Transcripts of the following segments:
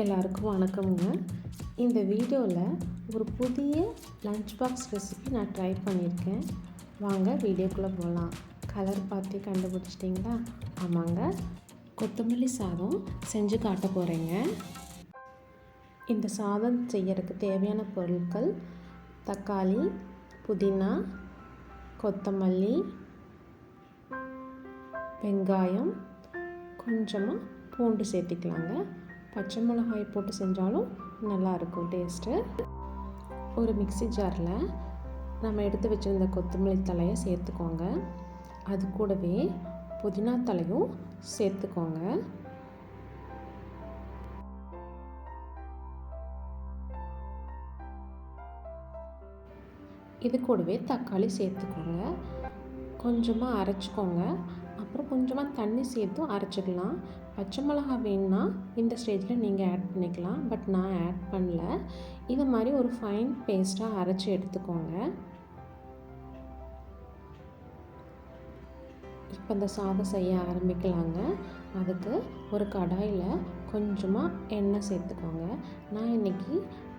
எல்லாருக்கும் வணக்கமுங்க. இந்த வீடியோவில் ஒரு புதிய லஞ்ச் பாக்ஸ் ரெசிபி நான் ட்ரை பண்ணியிருக்கேன். வாங்க வீடியோக்குள்ளே போகலாம். கலர் பார்த்து கண்டுபிடிச்சிட்டிங்களா? ஆமாங்க, கொத்தமல்லி சாதம் செஞ்சு காட்ட போகிறேங்க. இந்த சாதம் செய்யறதுக்கு தேவையான பொருட்கள்: தக்காளி, புதினா, கொத்தமல்லி, வெங்காயம், கொஞ்சமாக பூண்டு சேர்த்திக்கலாங்க. பச்சை மிளகாய் போட்டு செஞ்சாலும் நல்லாயிருக்கும் டேஸ்ட்டு. ஒரு மிக்ஸி ஜாரில் நம்ம எடுத்து வச்சுருந்த கொத்தமல்லி தலையை சேர்த்துக்கோங்க. அது கூடவே புதினா தலையும் சேர்த்துக்கோங்க. இது கூடவே தக்காளி சேர்த்துக்கோங்க. கொஞ்சமாக அரைச்சிக்கோங்க. அப்புறம் கொஞ்சமாக தண்ணி சேர்த்தும் அரைச்சிக்கலாம். பச்சை மிளகாய் வேணுன்னா இந்த ஸ்டேஜில் நீங்கள் ஆட் பண்ணிக்கலாம். பட் நான் ஆட் பண்ணல. இது மாதிரி ஒரு ஃபைன் பேஸ்ட்டாக அரைச்சி எடுத்துக்கோங்க. இப்போ இந்த சாதம் செய்ய ஆரம்பிக்கலாங்க. அதுக்கு ஒரு கடாயில் கொஞ்சமாக எண்ணெய் சேர்த்துக்கோங்க. நான் இன்றைக்கி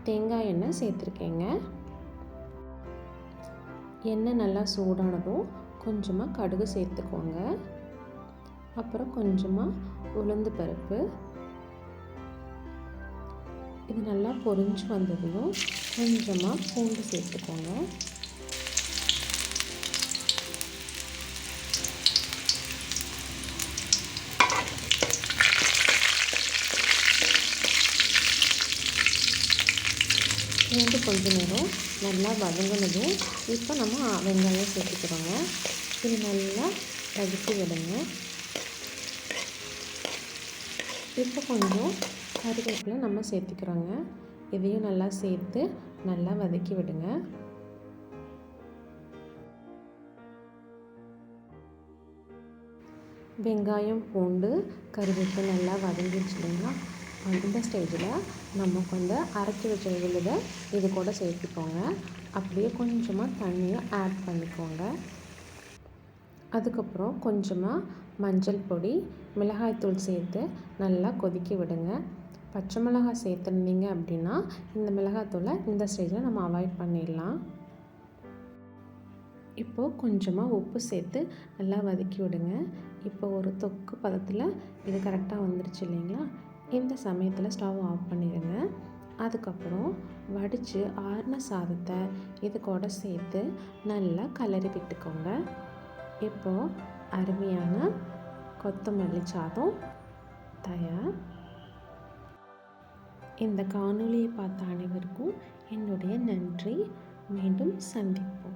தேங்காய் எண்ணெய் சேர்த்துருக்கேங்க. எண்ணெய் நல்லா சூடானதும் கொஞ்சமாக கடுகு சேர்த்துக்கோங்க. அப்புறம் கொஞ்சமாக உளுந்து பருப்பு. இது நல்லா பொரிஞ்சு வந்ததையும் கொஞ்சமாக பூண்டு சேர்த்துக்கோங்க. பூண்டு கொஞ்ச நேரம் நல்லா வதங்கினதும் இப்போ நம்ம வெங்காயம் சேர்த்துக்கிறோங்க. இது நல்லா வதக்கி விடுங்க. இப்போ கொஞ்சம் கருவேப்பிலை நம்ம சேர்த்துக்கிறோங்க. இதையும் நல்லா சேர்த்து நல்லா வதக்கி விடுங்க. வெங்காயம், பூண்டு, கருவேப்பிலை நல்லா வதங்கிடுச்சு இல்லைங்களா? இந்த ஸ்டேஜில் நம்ம கொஞ்சம் அரைச்சி வச்ச விழுதை இது கூட சேர்த்துக்கோங்க. அப்படியே கொஞ்சமாக தண்ணியை ஆட் பண்ணிக்கோங்க. அதுக்கப்புறம் கொஞ்சமாக மஞ்சள் பொடி, மிளகாய்த்தூள் சேர்த்து நல்லா கொதிக்க விடுங்க. பச்சை மிளகாய் சேர்த்துருந்தீங்க அப்படின்னா இந்த மிளகாய்த்தூளை இந்த ஸ்டேஜில் நம்ம அவாய்ட் பண்ணிடலாம். இப்போது கொஞ்சமாக உப்பு சேர்த்து நல்லா வதக்கி விடுங்க. இப்போ ஒரு தொக்கு பதத்தில் இது கரெக்டாக வந்துருச்சு இல்லைங்களா? இந்த சமயத்தில் ஸ்டவ் ஆஃப் பண்ணிடுங்க. அதுக்கப்புறம் வடித்து ஆறின சாதத்தை இது கூட சேர்த்து நல்லா கிளறி விட்டுக்கோங்க. இப்போது அருமையான கொத்தமல்லி சாதம் தயார். இந்த காணொளியை பார்த்த அனைவருக்கும் என்னுடைய நன்றி. மீண்டும் சந்திப்போம்.